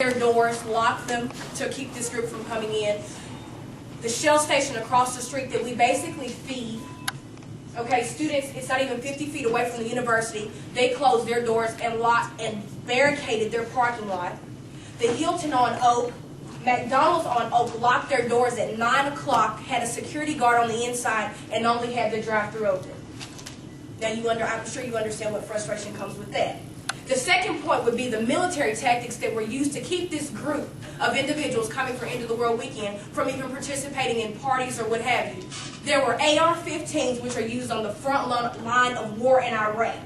their doors, lock them to keep this group from coming in. The Shell station across the street that we basically feed, okay, students, it's not even 50 feet away from the university. They closed their doors and locked and barricaded their parking lot. The Hilton on Oak, McDonald's on Oak locked their doors at 9 o'clock, had a security guard on the inside, and only had the drive-thru open. Now, I'm sure you understand what frustration comes with that. The second point would be the military tactics that were used to keep this group of individuals coming for End of the World Weekend from even participating in parties or what have you. There were AR-15s, which are used on the front line of war in Iraq.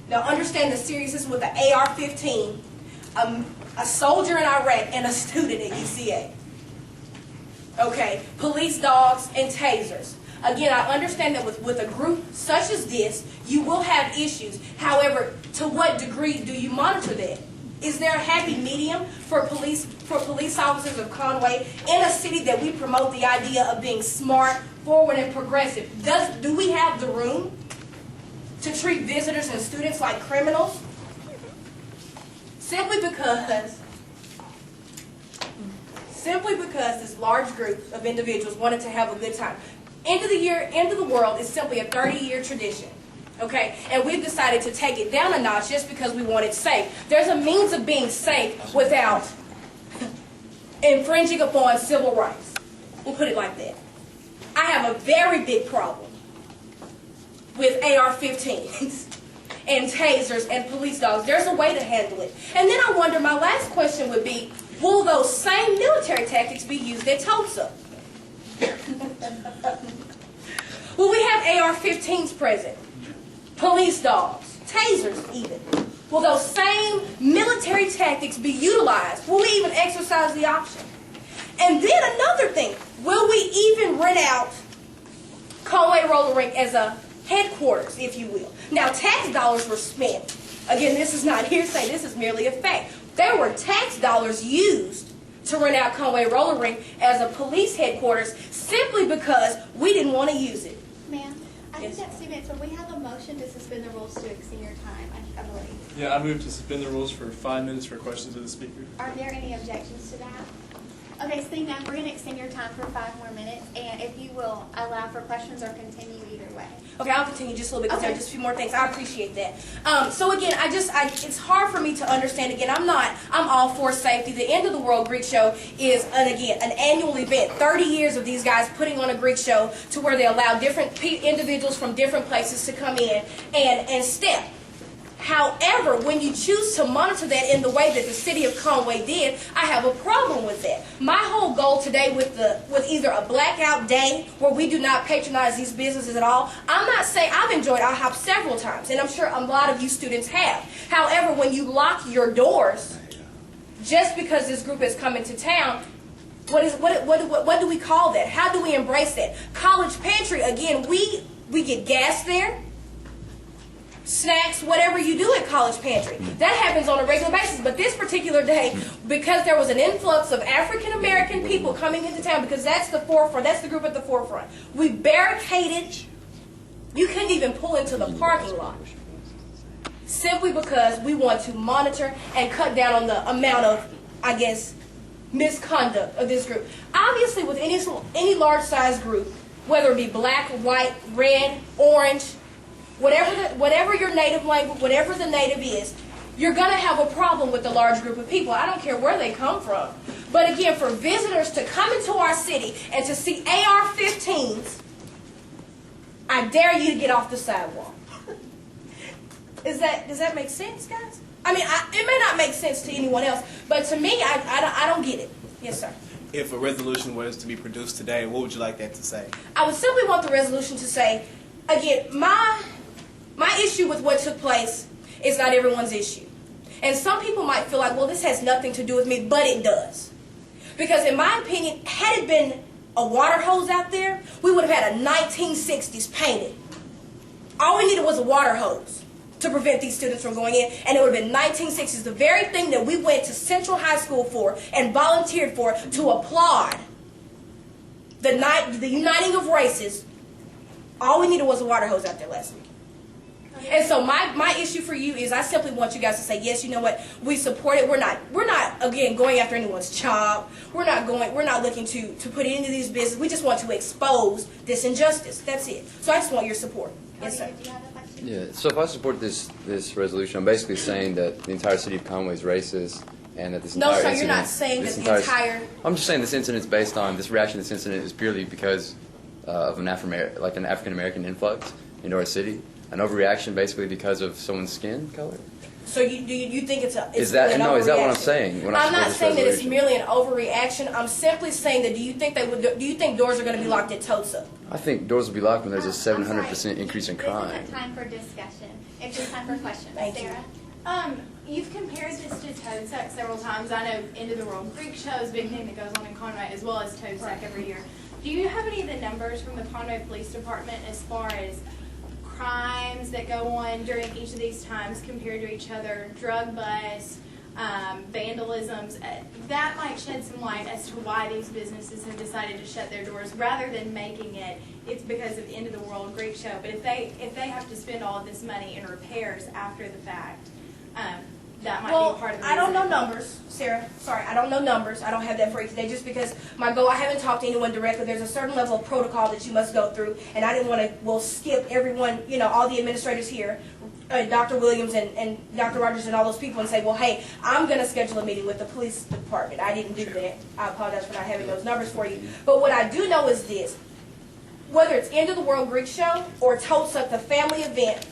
Now, understand the seriousness with the AR-15, a soldier in Iraq and a student at UCA. Okay, police dogs and tasers. Again, I understand that with a group such as this, you will have issues. However, to what degree do you monitor that? Is there a happy medium for police officers of Conway in a city that we promote the idea of being smart, forward, and progressive? Do we have the room to treat visitors and students like criminals? Simply because this large group of individuals wanted to have a good time. End of the world is simply a 30-year tradition, okay? And we've decided to take it down a notch just because we want it safe. There's a means of being safe without infringing upon civil rights. We'll put it like that. I have a very big problem with AR-15s and tasers and police dogs. There's a way to handle it. And then I wonder, my last question would be, will those same military tactics be used at Tulsa? Will we have AR-15s present? Police dogs, tasers even. Will those same military tactics be utilized? Will we even exercise the option? And then another thing, will we even rent out Conway Roller Rink as a headquarters, if you will? Now, tax dollars were spent. Again, this is not hearsay, this is merely a fact. There were tax dollars used to rent out Conway Roller Rink as a police headquarters simply because we didn't want to use it. Ma'am, I think that's 2 minutes, but we have a motion to suspend the rules to exceed your time, I believe. Yeah, I move to suspend the rules for 5 minutes for questions of the speaker. Are there any objections to that? Okay, seeing none, we're going to extend your time for 5 more minutes, and if you will allow for questions or continue either way. Okay, I'll continue just a little bit because there are just a few more things. I appreciate that. So again, it's hard for me to understand. Again, I'm all for safety. The End of the World Greek Show is, an annual event. 30 years of these guys putting on a Greek show to where they allow different individuals from different places to come in and step. However, when you choose to monitor that in the way that the city of Conway did, I have a problem with that. My whole goal today with either a blackout day where we do not patronize these businesses at all, I'm not saying I've enjoyed IHOP several times, and I'm sure a lot of you students have. However, when you lock your doors, just because this group has come into town, what do we call that? How do we embrace that? College Pantry, again, we get gas there. Snacks, whatever you do at College Pantry. That happens on a regular basis. But this particular day, because there was an influx of African American people coming into town, because that's the forefront, that's the group at the forefront, we barricaded. You couldn't even pull into the parking lot. Simply because we want to monitor and cut down on the amount of, I guess, misconduct of this group. Obviously, with any large-sized group, whether it be black, white, red, orange, whatever your native language, whatever the native is, you're going to have a problem with the large group of people. I don't care where they come from. But again, for visitors to come into our city and to see AR-15s, I dare you to get off the sidewalk. Does that make sense, guys? I mean, it may not make sense to anyone else, but to me, I don't get it. Yes, sir. If a resolution was to be produced today, what would you like that to say? I would simply want the resolution to say, again, my issue with what took place is not everyone's issue. And some people might feel like, well, this has nothing to do with me, but it does. Because in my opinion, had it been a water hose out there, we would have had a 1960s painted. All we needed was a water hose to prevent these students from going in, and it would have been 1960s, the very thing that we went to Central High School for and volunteered for, to applaud the uniting of races. All we needed was a water hose out there last week. And so my issue for you is I simply want you guys to say, yes, you know what, we support it. We're not again going after anyone's job. We're not looking to put it into these business. We just want to expose this injustice. That's it. So I just want your support. Yes, sir. Do you have a question? Yeah, so if I support this resolution, I'm basically saying that the entire city of Conway is racist, and that this No, entire sir, incident... you're not saying that the entire... I'm just saying this incident is based on, this reaction to this incident is purely because of an African-American influx into our city. An overreaction basically because of someone's skin color. So you think it's Is that really an is that what I'm overreaction? saying? When I I'm support not this saying that it's resolution? merely an overreaction. I'm simply saying that do you think doors are going to be locked at Tulsa? I think doors will be locked when there's a I'm sorry. 700% increase in crime. This isn't time for discussion. It's just time for questions. Thank you. Sarah? You've compared this to Toad Sack several times. I know End of the World Greek Show is a big thing that goes on in Conway, as well as Toad Sack every year. Do you have any of the numbers from the Conway Police Department as far as crimes that go on during each of these times compared to each other, drug busts, vandalisms? That might shed some light as to why these businesses have decided to shut their doors, rather than making it's because of End of the World Greek Show. But if they have to spend all of this money in repairs after the fact, that might be part of the I don't know reason. numbers, Sarah. Sorry, I don't know numbers. I don't have that for you today just because I haven't talked to anyone directly. There's a certain level of protocol that you must go through, and I didn't want to, skip everyone, all the administrators here, Dr. Williams and Dr. Rogers and all those people and say, well, hey, I'm going to schedule a meeting with the police department. I didn't do that. I apologize for not having those numbers for you. But what I do know is this. Whether it's End of the World Greek Show or Tulsa, the family event,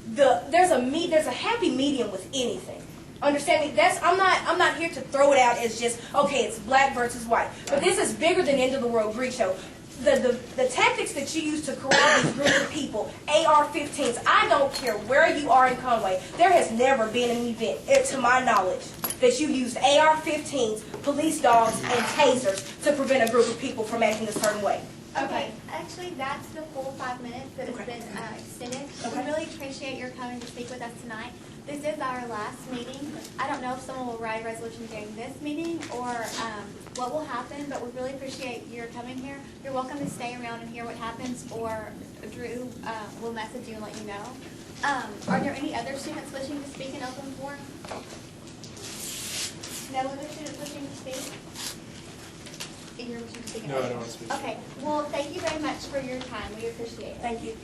there's a happy medium with anything. Understand me? I'm not here to throw it out as just, okay, it's black versus white. But this is bigger than End of the World Greek Show. The tactics that you use to corral these group of people, AR-15s, I don't care where you are in Conway, there has never been an event, to my knowledge, that you used AR-15s, police dogs, and tasers to prevent a group of people from acting a certain way. Okay, actually, that's the full 5 minutes that has been extended. Okay. We really appreciate your coming to speak with us tonight. This is our last meeting. I don't know if someone will write a resolution during this meeting or what will happen, but we really appreciate your coming here. You're welcome to stay around and hear what happens, or Drew will message you and let you know. Are there any other students wishing to speak in open forum? No other students wishing to speak? You're wishing to speak in No, I open don't want to forum? speak. Okay. Well, thank you very much for your time. We appreciate it. Thank you.